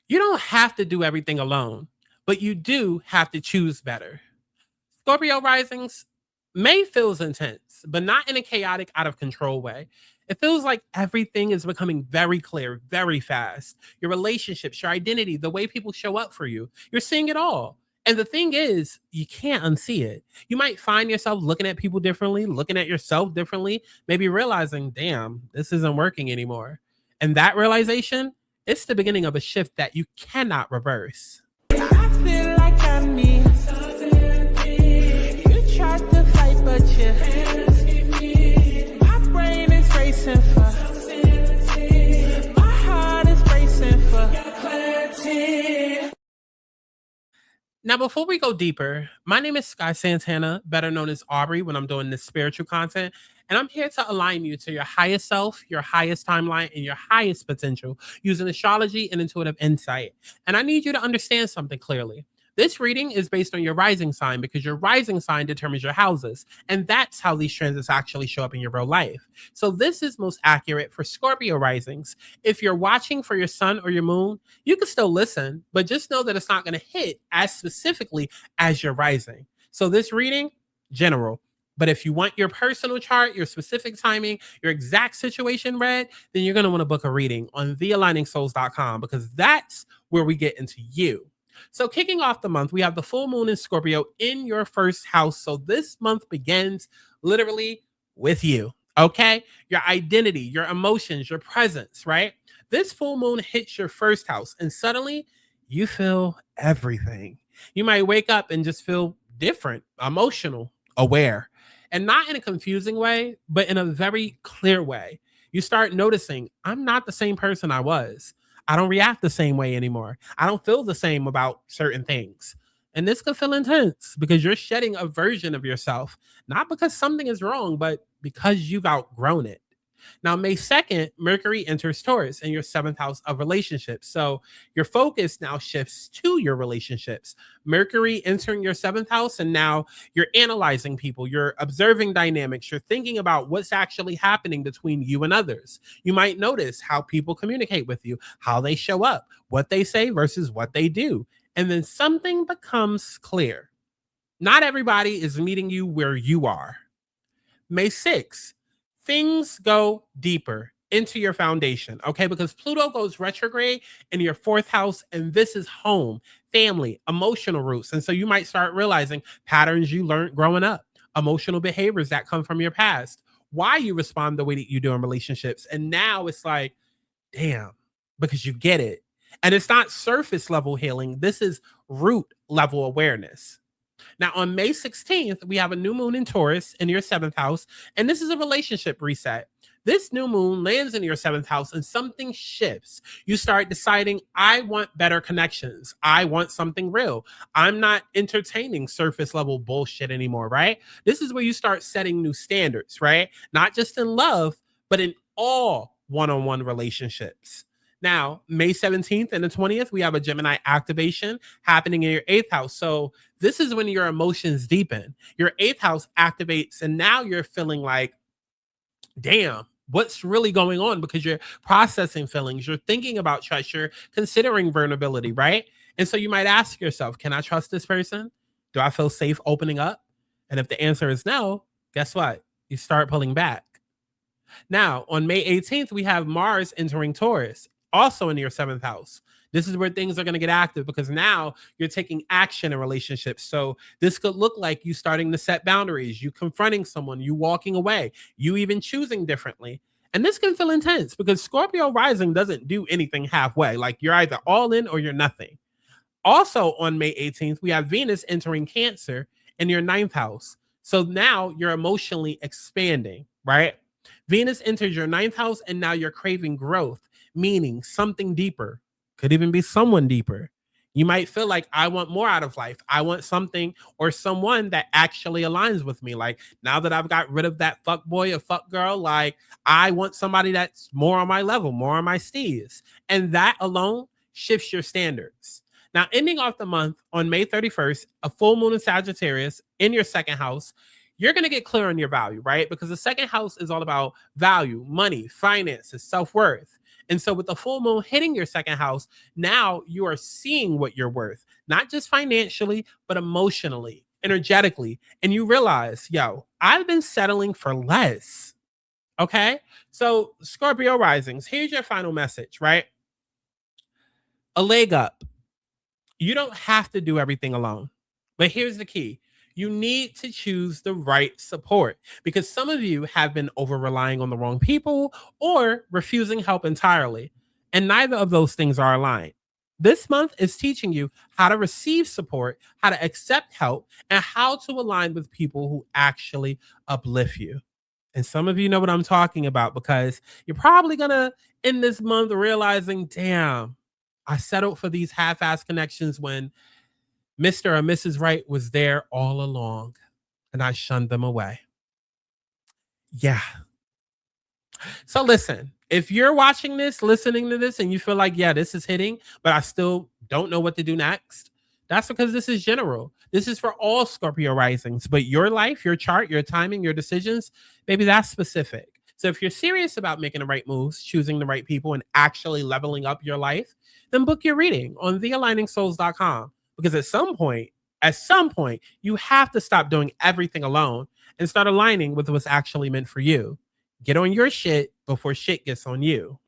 You don't have to do everything alone, but you do have to choose better. Scorpio risings May feels intense, but not in a chaotic, out of control way. It feels like everything is becoming very clear, very fast. Your relationships, your identity, the way people show up for you, you're seeing it all. And the thing is, you can't unsee it. You might find yourself looking at people differently, looking at yourself differently, maybe realizing, damn, this isn't working anymore. And that realization, it's the beginning of a shift that you cannot reverse. I feel like I need you tried to fight, but you my brain is racing for my heart is racing for clarity. Now, before we go deeper, my name is Sky Santana, better known as Aubrey when I'm doing this spiritual content. And I'm here to align you to your highest self, your highest timeline, and your highest potential using astrology and intuitive insight. And I need you to understand something clearly. This reading is based on your rising sign because your rising sign determines your houses. And that's how these transits actually show up in your real life. So this is most accurate for Scorpio risings. If you're watching for your sun or your moon, you can still listen, but just know that it's not going to hit as specifically as your rising. So this reading, general. But if you want your personal chart, your specific timing, your exact situation read, then you're going to want to book a reading on thealigningsouls.com because that's where we get into you. So kicking off the month, we have the full moon in Scorpio in your first house. So this month begins literally with you, okay? Your identity, your emotions, your presence, right? This full moon hits your first house and suddenly you feel everything. You might wake up and just feel different, emotional, aware, and not in a confusing way, but in a very clear way. You start noticing, I'm not the same person I was. I don't react the same way anymore. I don't feel the same about certain things. And this could feel intense because you're shedding a version of yourself, not because something is wrong, but because you've outgrown it. Now, May 2nd, Mercury enters Taurus in your seventh house of relationships. So your focus now shifts to your relationships. Mercury entering your seventh house, and now you're analyzing people, you're observing dynamics, you're thinking about what's actually happening between you and others. You might notice how people communicate with you, how they show up, what they say versus what they do. And then something becomes clear. Not everybody is meeting you where you are. May 6th, things go deeper into your foundation, okay? Because Pluto goes retrograde in your fourth house, and this is home, family, emotional roots. And so you might start realizing patterns you learned growing up, emotional behaviors that come from your past, why you respond the way that you do in relationships. And now it's like, damn, because you get it. And it's not surface level healing, this is root level awareness. Now, on May 16th, we have a new moon in Taurus in your seventh house, and this is a relationship reset. This new moon lands in your seventh house and something shifts. You start deciding, I want better connections. I want something real. I'm not entertaining surface level bullshit anymore, right? This is where you start setting new standards, right? Not just in love, but in all one-on-one relationships. Now, May 17th and the 20th, we have a Gemini activation happening in your eighth house. So this is when your emotions deepen. Your eighth house activates, and now you're feeling like, damn, what's really going on? Because you're processing feelings, you're thinking about trust, you're considering vulnerability, right? And so you might ask yourself, can I trust this person? Do I feel safe opening up? And if the answer is no, guess what? You start pulling back. Now, on May 18th, we have Mars entering Taurus, also in your seventh house. This is where things are going to get active because now you're taking action in relationships. So this could look like you starting to set boundaries, you confronting someone, you walking away, you even choosing differently. And this can feel intense because Scorpio rising doesn't do anything halfway. Like you're either all in or you're nothing. Also on May 18th, we have Venus entering Cancer in your ninth house. So now you're emotionally expanding, right? Venus enters your ninth house and now you're craving growth, meaning something deeper. Could even be someone deeper. You might feel like, I want more out of life. I want something or someone that actually aligns with me. Like now that I've got rid of that fuck boy or fuck girl, like I want somebody that's more on my level, more on my steez. And that alone shifts your standards. Now, ending off the month on May 31st, a full moon in Sagittarius in your second house, you're going to get clear on your value, right? Because the second house is all about value, money, finances, self-worth. And so, with the full moon hitting your second house, now you are seeing what you're worth, not just financially, but emotionally, energetically. And you realize, yo, I've been settling for less. Okay. So, Scorpio risings, here's your final message, right? A leg up. You don't have to do everything alone. But here's the key: you need to choose the right support, because some of you have been over relying on the wrong people or refusing help entirely. And neither of those things are aligned. This month is teaching you how to receive support, how to accept help, and how to align with people who actually uplift you. And some of you know what I'm talking about, because you're probably going to end this month realizing, damn, I settled for these half ass connections when Mr. or Mrs. Right was there all along and I shunned them away. Yeah. So listen, if you're watching this, listening to this, and you feel like, yeah, this is hitting, but I still don't know what to do next, that's because this is general. This is for all Scorpio risings, but your life, your chart, your timing, your decisions, maybe that's specific. So if you're serious about making the right moves, choosing the right people, and actually leveling up your life, then book your reading on thealigningsouls.com. Because at some point, you have to stop doing everything alone and start aligning with what's actually meant for you. Get on your shit before shit gets on you.